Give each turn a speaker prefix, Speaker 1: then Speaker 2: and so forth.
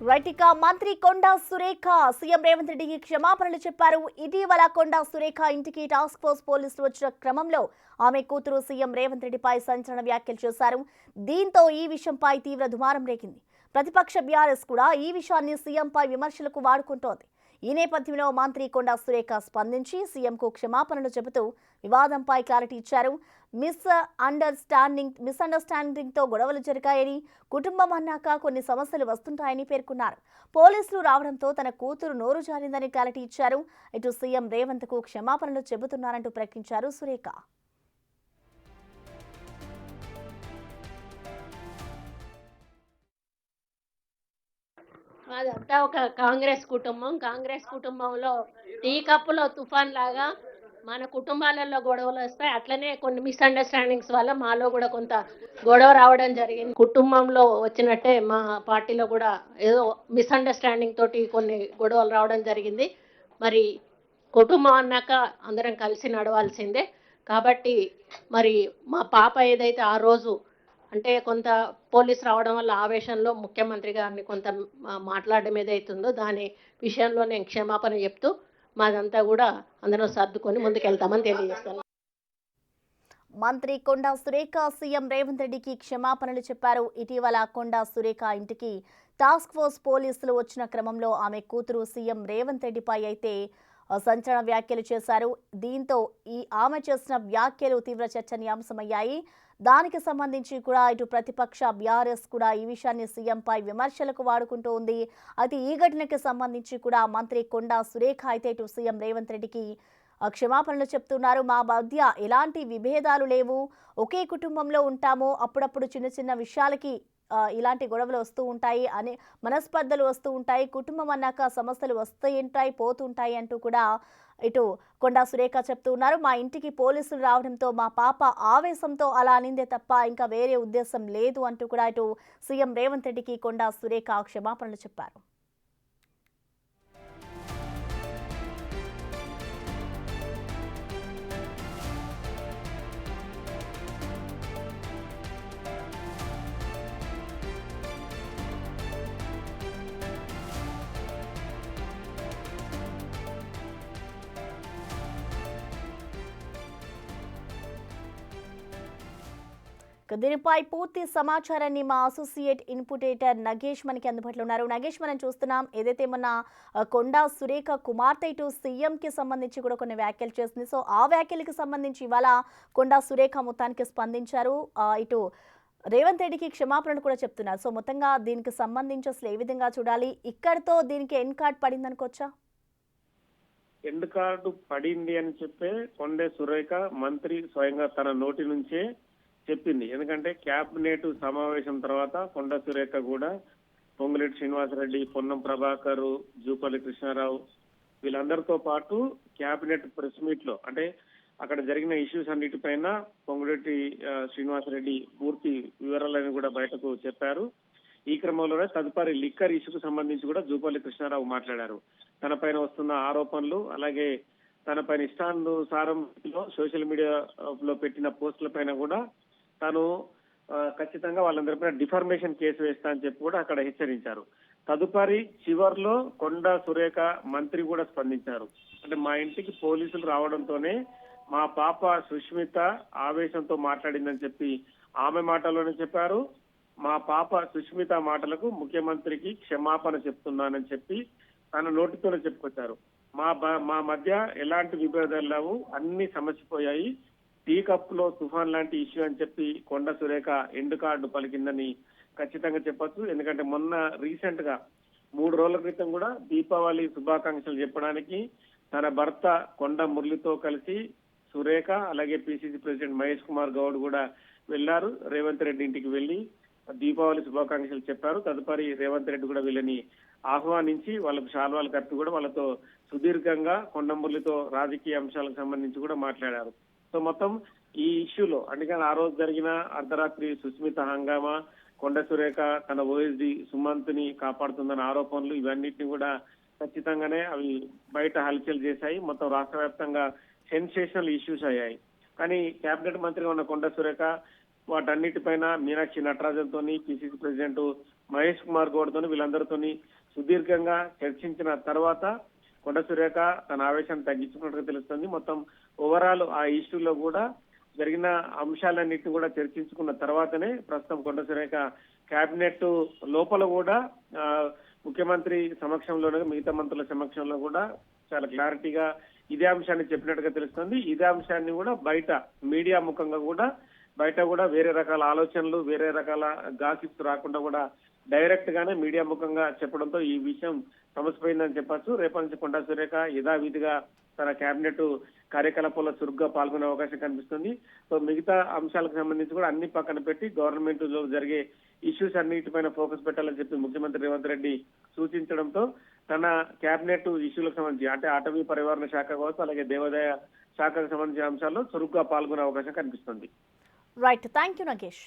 Speaker 1: రైటిక మంత్రి కొండా సురేఖ సీఎం రేవంత్ రెడ్డికి క్షమాపణలు చెప్పారు. ఇటీవల కొండా సురేఖ ఇంటికి టాస్క్ ఫోర్స్ పోలీసులు వచ్చిన క్రమంలో ఆమె కూతురు సీఎం రేవంత్ రెడ్డిపై సంచలన వ్యాఖ్యలు చేశారు. దీంతో ఈ విషయంపై తీవ్ర దుమారం రేగింది. ప్రతిపక్ష బీఆర్ఎస్ కూడా ఈ విషయాన్ని సీఎంపై విమర్శలకు వాడుకుంటోంది. ఈ నేపథ్యంలో మంత్రి కొండా సురేఖ స్పందించి సీఎంకు క్షమాపణలు చెబుతూ వివాదంపై క్లారిటీ ఇచ్చారు. మిస్అండర్స్టాండింగ్తో గొడవలు జరిగాయని, కుటుంబం అన్నాక కొన్ని సమస్యలు వస్తుంటాయని పేర్కొన్నారు. పోలీసులు రావడంతో తన కూతురు నోరు జారిందని క్లారిటీ ఇచ్చారు. ఇటు సీఎం రేవంత్ కు క్షమాపణలు చెబుతున్నారంటూ ప్రకటించారు సురేఖ.
Speaker 2: అదంతా ఒక కాంగ్రెస్ కుటుంబంలో టీ కప్పులో తుఫాన్ లాగా మన కుటుంబాలలో గొడవలు వస్తాయి. అట్లనే కొన్ని మిస్అండర్స్టాండింగ్స్ వల్ల మాలో కూడా కొంత గొడవ రావడం జరిగింది. కుటుంబంలో వచ్చినట్టే మా పార్టీలో కూడా ఏదో మిస్అండర్స్టాండింగ్ తోటి కొన్ని గొడవలు రావడం జరిగింది. మరి కుటుంబం అన్నాక అందరం కలిసి నడవాల్సిందే. కాబట్టి మరి మా పాప ఏదైతే ఆ రోజు అంటే కొంత పోలీసు రావడం వల్ల ఆవేశంలో ముఖ్యమంత్రి గారిని కొంత మాట్లాడడం ఏదైతుందో దాని విషయంలో నేను క్షమాపణ చెప్తూ మాదంతా కూడా అందరం సర్దుకొని ముందుకెళ్తామని తెలియజేస్తాను.
Speaker 1: మంత్రి కొండా సురేఖ సీఎం రేవంత్ రెడ్డికి క్షమాపణలు చెప్పారు. ఇటీవల కొండా సురేఖ ఇంటికి టాస్క్ ఫోర్స్ పోలీసులు వచ్చిన క్రమంలో ఆమె కూతురు సీఎం రేవంత్ రెడ్డిపై అయితే సంచలన వ్యాఖ్యలు చేశారు. దీంతో ఆమె చేసిన వ్యాఖ్యలు తీవ్ర చర్చనీయాంశమయ్యాయి. దానికి సంబంధించి కూడా ఇటు ప్రతిపక్ష బీఆర్ఎస్ కూడా ఈ విషయాన్ని సీఎంపై విమర్శలకు వాడుకుంటూ ఉంది. అయితే ఈ ఘటనకి సంబంధించి కూడా మంత్రి కొండా సురేఖ అయితే ఇటు సీఎం రేవంత్ రెడ్డికి క్షమాపణలు చెప్తున్నారు. మా మధ్య ఎలాంటి విభేదాలు లేవు, ఒకే కుటుంబంలో ఉంటాము. అప్పుడప్పుడు చిన్న చిన్న విషయాలకి ఇలాంటి గొడవలు వస్తూ ఉంటాయి, అనే మనస్పర్ధలు వస్తూ ఉంటాయి. కుటుంబం అన్నాక సమస్యలు వస్తుంటాయి, పోతుంటాయి అంటూ కూడా ఇటు కొండా సురేఖ చెప్తూ ఉన్నారు. మా ఇంటికి పోలీసులు రావడంతో మా పాప ఆవేశంతో అలా అనిందే తప్ప ఇంకా వేరే ఉద్దేశం లేదు అంటూ కూడా ఇటు సీఎం రేవంత్ రెడ్డికి కొండా సురేఖ క్షమాపణలు చెప్పారు. దీనిపై పూర్తి సమాచారాన్ని మా అసోసియేట్ ఇన్పుటేటర్ నగేష్ మనకి అందుబాటులో ఉన్నారు. నగేష్, మనం చూస్తున్నాం ఏదైతే మన కొండా సురేఖ కుమార్తె ఇటు సీఎంకి సంబంధించి కూడా కొన్ని వ్యాఖ్యలు చేస్తుంది. సో ఆ వ్యాఖ్యలకు సంబంధించి ఇవాళ కొండా సురేఖ మొత్తానికి స్పందించారు. ఇటు రేవంత్ రెడ్డికి క్షమాపణలు కూడా చెప్తున్నారు. సో మొత్తంగా దీనికి సంబంధించి అసలు ఏ విధంగా చూడాలి? ఇక్కడితో దీనికి ఎండ్ కార్డ్ పడింది అనుకోవచ్చా?
Speaker 3: ఎండ్ కార్డు పడింది అని చెప్పే కొండే సురేఖ మంత్రి స్వయంగా తన నోటి నుంచే చెప్పింది. ఎందుకంటే క్యాబినెట్ సమావేశం తర్వాత కొండా సురేఖ కూడా పొంగులేటి శ్రీనివాసరెడ్డి, పొన్నం ప్రభాకర్, జూపల్లి కృష్ణారావు వీళ్ళందరితో పాటు క్యాబినెట్ ప్రెస్ మీట్ లో అంటే అక్కడ జరిగిన ఇష్యూస్ అన్నిటిపైన పొంగులేటి శ్రీనివాసరెడ్డి పూర్తి వివరాలను కూడా బయటకు చెప్పారు. ఈ క్రమంలోనే తదుపరి లిక్కర్ ఇష్యూకు సంబంధించి కూడా జూపల్లి కృష్ణారావు మాట్లాడారు. తన పైన వస్తున్న ఆరోపణలు, అలాగే తన పైన ఇష్టానుసారం సోషల్ మీడియాలో పెట్టిన పోస్టుల పైన కూడా తాను ఖచ్చితంగా వాళ్ళందరిపైన డిఫర్మేషన్ కేసు వేస్తా అని చెప్పి కూడా అక్కడ హెచ్చరించారు. తదుపరి చివర్లో కొండా సురేఖ మంత్రి కూడా స్పందించారు. అంటే మా ఇంటికి పోలీసులు రావడంతోనే మా పాప సుష్మిత ఆవేశంతో మాట్లాడిందని చెప్పి ఆమె మాటల్లోనే చెప్పారు. మా పాప సుష్మిత మాటలకు ముఖ్యమంత్రికి క్షమాపణ చెప్తున్నానని చెప్పి తన నోటితోనే చెప్పుకొచ్చారు. మా మధ్య ఎలాంటి విభేదాలు లేవు, అన్ని సమసిపోయాయి. టీ కప్ లో తుఫాన్ లాంటి ఇష్యూ అని చెప్పి కొండా సురేఖ ఎండ్ కార్డు పలికిందని ఖచ్చితంగా చెప్పొచ్చు. ఎందుకంటే మొన్న రీసెంట్ గా 3 రోజుల క్రితం కూడా దీపావళి శుభాకాంక్షలు చెప్పడానికి తన భర్త కొండ మురళితో కలిసి సురేఖ, అలాగే పిసిసి ప్రెసిడెంట్ మహేష్ కుమార్ గౌడ్ కూడా వెళ్లారు. రేవంత్ రెడ్డి ఇంటికి వెళ్లి దీపావళి శుభాకాంక్షలు చెప్పారు. తదుపరి రేవంత్ రెడ్డి కూడా వీళ్ళని ఆహ్వానించి వాళ్ళకు శాల్వాలు కప్పి కూడా వాళ్ళతో సుదీర్ఘంగా కొండమురళితో రాజకీయ అంశాలకు సంబంధించి కూడా మాట్లాడారు. సో మొత్తం ఈ ఇష్యూలో అందుకని ఆ రోజు జరిగిన అర్ధరాత్రి సుస్మిత హంగామా, కొండ సురేఖ తన ఓఎస్డి సుమంత్ ని కాపాడుతుందన్న ఆరోపణలు ఇవన్నిటిని కూడా ఖచ్చితంగానే అవి బయట హల్చల్ చేశాయి. మొత్తం రాష్ట్ర వ్యాప్తంగా సెన్సేషనల్ ఇష్యూస్ అయ్యాయి. కానీ కేబినెట్ మంత్రిగా ఉన్న కొండ సురేఖ వాటన్నిటిపైన మీనాక్షి నటరాజన్ తోని, పిసిసి ప్రెసిడెంట్ మహేష్ కుమార్ గౌడ్తోని వీళ్ళందరితోని సుదీర్ఘంగా చర్చించిన తర్వాత కొండ సురేఖ తన ఆవేశాన్ని తగ్గించుకున్నట్టుగా తెలుస్తుంది. మొత్తం ఓవరాల్ ఆ ఇష్యూలో కూడా జరిగిన అంశాలన్నింటినీ కూడా చర్చించుకున్న తర్వాతనే ప్రస్తుతం కొండ సురేఖ కేబినెట్ లోపల కూడా ముఖ్యమంత్రి సమక్షంలోనే మిగతా మంత్రుల సమక్షంలో కూడా చాలా క్లారిటీగా ఇదే అంశాన్ని చెప్పినట్టుగా తెలుస్తుంది. ఇదే అంశాన్ని కూడా బయట మీడియా ముఖంగా కూడా బయట కూడా వేరే రకాల ఆలోచనలు వేరే రకాల గాసిప్స్ రాకుండా కూడా డైరెక్ట్ గానే మీడియా ముఖంగా చెప్పడంతో ఈ విషయం సమసిపోయిందని చెప్పొచ్చు. రేపటి నుంచి కొండా సురేఖ యథావిధిగా తన కేబినెట్ కార్యకలాపాల్లో చురుగ్గా పాల్గొనే అవకాశం కనిపిస్తుంది. సో మిగతా అంశాలకు సంబంధించి కూడా అన్ని పక్కన పెట్టి గవర్నమెంట్ లో జరిగే ఇష్యూస్ అన్నిటిపైన ఫోకస్ పెట్టాలని చెప్పి ముఖ్యమంత్రి రేవంత్ రెడ్డి సూచించడంతో తన కేబినెట్ ఇష్యూలకు సంబంధించి అంటే అటవీ పరివారణ శాఖ కావచ్చు అలాగే దేవాదాయ శాఖకు సంబంధించిన అంశాల్లో చురుగ్గా పాల్గొనే అవకాశం కనిపిస్తుంది.
Speaker 1: Right, thank you Nagesh.